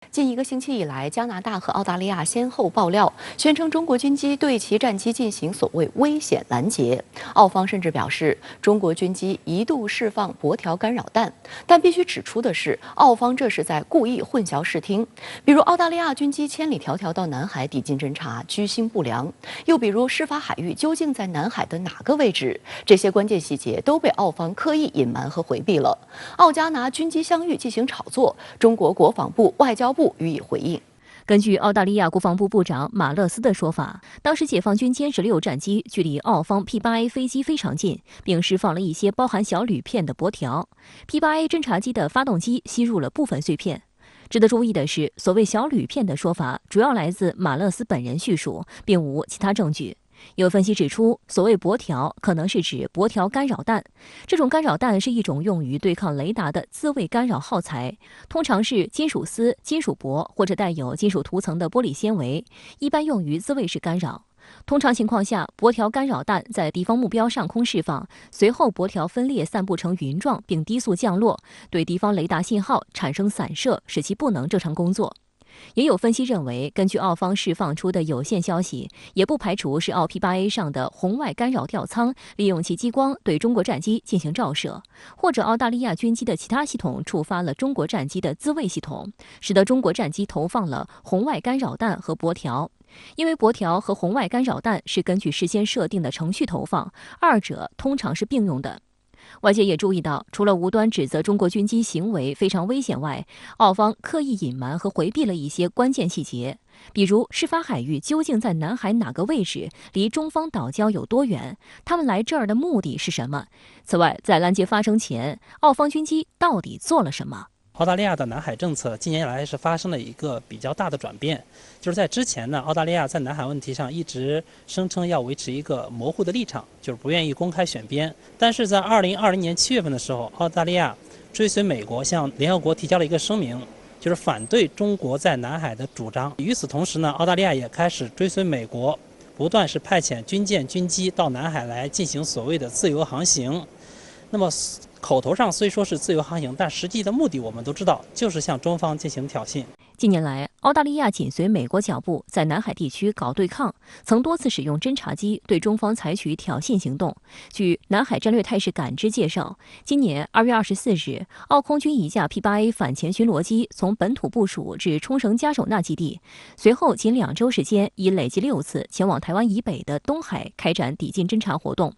近一个星期以来，加拿大和澳大利亚先后爆料，宣称中国军机对其战机进行所谓危险拦截。澳方甚至表示，中国军机一度释放箔条干扰弹。但必须指出的是，澳方这是在故意混淆视听。比如，澳大利亚军机千里迢迢到南海抵近侦察，居心不良；又比如，事发海域究竟在南海的哪个位置？这些关键细节都被澳方刻意隐瞒和回避了。澳加拿军机相遇进行炒作，中国国防部、外交部予以回应。根据澳大利亚国防部部长马勒斯的说法，当时解放军歼16战机距离澳方 P8A 飞机非常近，并释放了一些包含小铝片的箔条。P8A 侦察机的发动机吸入了部分碎片。值得注意的是，所谓小铝片的说法主要来自马勒斯本人叙述，并无其他证据。有分析指出，所谓箔条可能是指箔条干扰弹。这种干扰弹是一种用于对抗雷达的自卫干扰耗材，通常是金属丝、金属箔或者带有金属涂层的玻璃纤维，一般用于自卫式干扰。通常情况下，箔条干扰弹在敌方目标上空释放，随后箔条分裂散布成云状，并低速降落，对敌方雷达信号产生散射，使其不能正常工作。也有分析认为，根据澳方释放出的有限消息，也不排除是澳 P8A 上的红外干扰吊舱利用其激光对中国战机进行照射，或者澳大利亚军机的其他系统触发了中国战机的自卫系统，使得中国战机投放了红外干扰弹和箔条。因为箔条和红外干扰弹是根据事先设定的程序投放，二者通常是并用的。外界也注意到，除了无端指责中国军机行为非常危险外，澳方刻意隐瞒和回避了一些关键细节，比如事发海域究竟在南海哪个位置，离中方岛礁有多远，他们来这儿的目的是什么。此外，在拦截发生前，澳方军机到底做了什么？澳大利亚的南海政策近年来是发生了一个比较大的转变，就是在之前呢，澳大利亚在南海问题上一直声称要维持一个模糊的立场，就是不愿意公开选边。但是在2020年7月份的时候，澳大利亚追随美国向联合国提交了一个声明，就是反对中国在南海的主张。与此同时呢，澳大利亚也开始追随美国，不断是派遣军舰、军机到南海来进行所谓的自由航行。那么口头上虽说是自由航行，但实际的目的我们都知道，就是向中方进行挑衅。近年来，澳大利亚紧随美国脚步，在南海地区搞对抗，曾多次使用侦察机对中方采取挑衅行动。据《南海战略态势感知》介绍，今年2月24日，澳空军一架 P8A 反潜巡逻机从本土部署至冲绳加手纳基地，随后仅2周时间，已累计6次前往台湾以北的东海开展抵近侦察活动。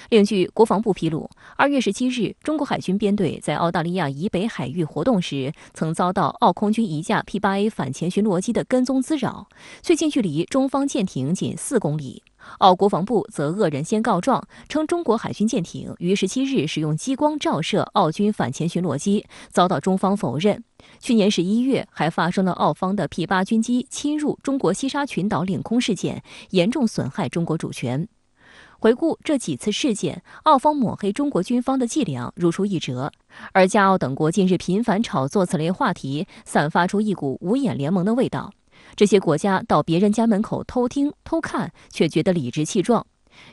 另据国防部披露，2月17日，中国海军编队在澳大利亚以北海域活动时，曾遭到澳空军一架 P8A 反潜巡逻机的跟踪滋扰，最近距离中方舰艇仅4公里。澳国防部则恶人先告状，称中国海军舰艇于17日使用激光照射澳军反潜巡逻机，遭到中方否认。去年11月，还发生了澳方的 P8 军机侵入中国西沙群岛领空事件，严重损害中国主权。回顾这几次事件，澳方抹黑中国军方的伎俩如出一辙，而加澳等国近日频繁炒作此类话题，散发出一股五眼联盟的味道。这些国家到别人家门口偷听偷看，却觉得理直气壮。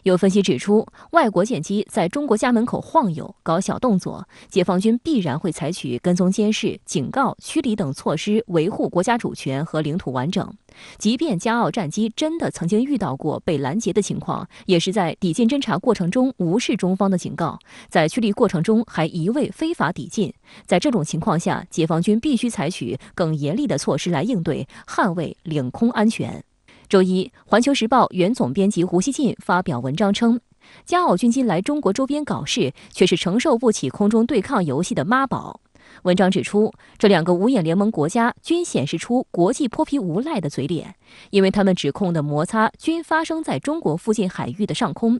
有分析指出，外国舰机在中国家门口晃悠、搞小动作，解放军必然会采取跟踪监视、警告、驱离等措施，维护国家主权和领土完整。即便加澳战机真的曾经遇到过被拦截的情况，也是在抵近侦察过程中无视中方的警告，在驱离过程中还一味非法抵近。在这种情况下，解放军必须采取更严厉的措施来应对，捍卫领空安全。周一，《环球时报》原总编辑胡锡进发表文章称，加澳军机来中国周边搞事，却是承受不起空中对抗游戏的妈宝。文章指出，这2个五眼联盟国家均显示出国际泼皮无赖的嘴脸，因为他们指控的摩擦均发生在中国附近海域的上空。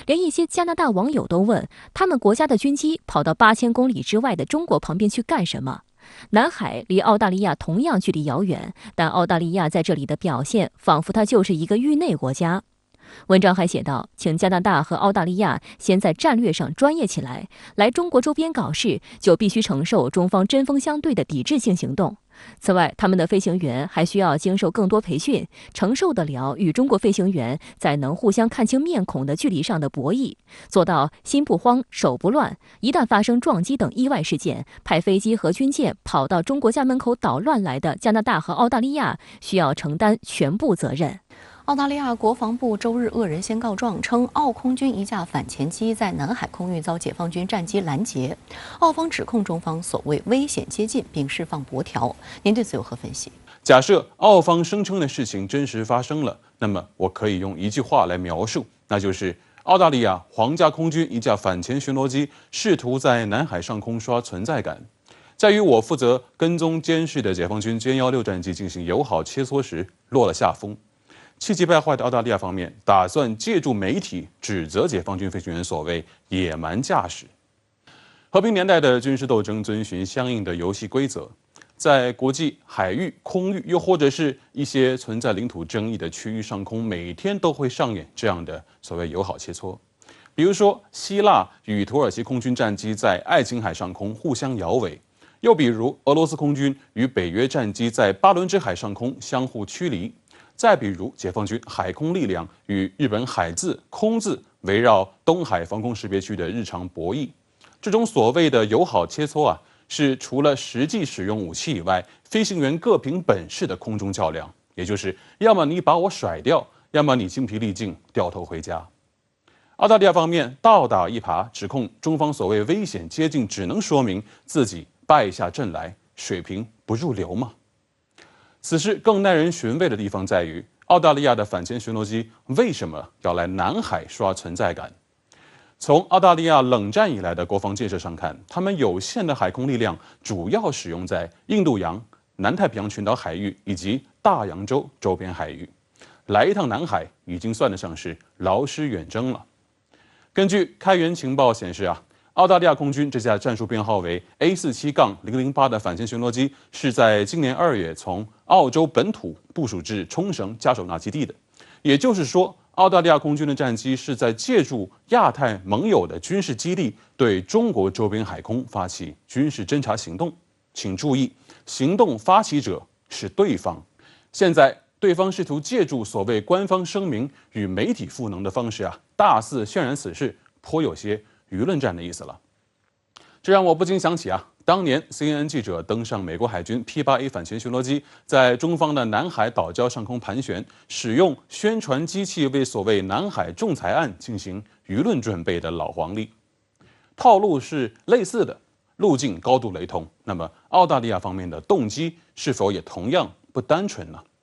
连一些加拿大网友都问，他们国家的军机跑到8000公里之外的中国旁边去干什么？南海离澳大利亚同样距离遥远，但澳大利亚在这里的表现，仿佛它就是一个域内国家。文章还写道，请加拿大和澳大利亚先在战略上专业起来，来中国周边搞事就必须承受中方针锋相对的抵制性行动。此外，他们的飞行员还需要经受更多培训，承受得了与中国飞行员在能互相看清面孔的距离上的博弈，做到心不慌、手不乱。一旦发生撞击等意外事件，派飞机和军舰跑到中国家门口捣乱来的加拿大和澳大利亚需要承担全部责任。澳大利亚国防部周日恶人先告状，称澳空军一架反潜机在南海空域遭解放军战机拦截。澳方指控中方所谓危险接近并释放箔条。您对此有何分析？假设澳方声称的事情真实发生了，那么我可以用一句话来描述，那就是澳大利亚皇家空军一架反潜巡逻机试图在南海上空刷存在感，在与我负责跟踪监视的解放军歼16战机进行友好切磋时落了下风。气急败坏的澳大利亚方面打算借助媒体指责解放军飞行员所谓野蛮驾驶。和平年代的军事斗争遵循相应的游戏规则，在国际海域、空域，又或者是一些存在领土争议的区域上空，每天都会上演这样的所谓友好切磋。比如说，希腊与土耳其空军战机在爱琴海上空互相摇尾；又比如，俄罗斯空军与北约战机在巴伦支海上空相互驱离。再比如，解放军海空力量与日本海自、空自围绕东海防空识别区的日常博弈。这种所谓的友好切磋是除了实际使用武器以外，飞行员各凭本事的空中较量，也就是要么你把我甩掉，要么你精疲力尽掉头回家。澳大利亚方面倒打一耙，指控中方所谓危险接近，只能说明自己败下阵来，水平不入流吗？此事更耐人寻味的地方在于，澳大利亚的反潜巡逻机为什么要来南海刷存在感？从澳大利亚冷战以来的国防建设上看，他们有限的海空力量主要使用在印度洋、南太平洋群岛海域以及大洋洲周边海域。来一趟南海已经算得上是劳师远征了。根据开源情报显示澳大利亚空军这架战术编号为 A47-008 的反潜巡逻机是在今年2月从澳洲本土部署至冲绳加手纳基地的。也就是说，澳大利亚空军的战机是在借助亚太盟友的军事基地，对中国周边海空发起军事侦察行动。请注意，行动发起者是对方。现在，对方试图借助所谓官方声明与媒体赋能的方式大肆渲染此事，颇有些舆论战的意思了。这让我不禁想起当年 CNN 记者登上美国海军 P-8A 反潜巡逻机，在中方的南海岛礁上空盘旋，使用宣传机器为所谓南海仲裁案进行舆论准备的老黄历。套路是类似的，路径高度雷同，那么澳大利亚方面的动机是否也同样不单纯呢？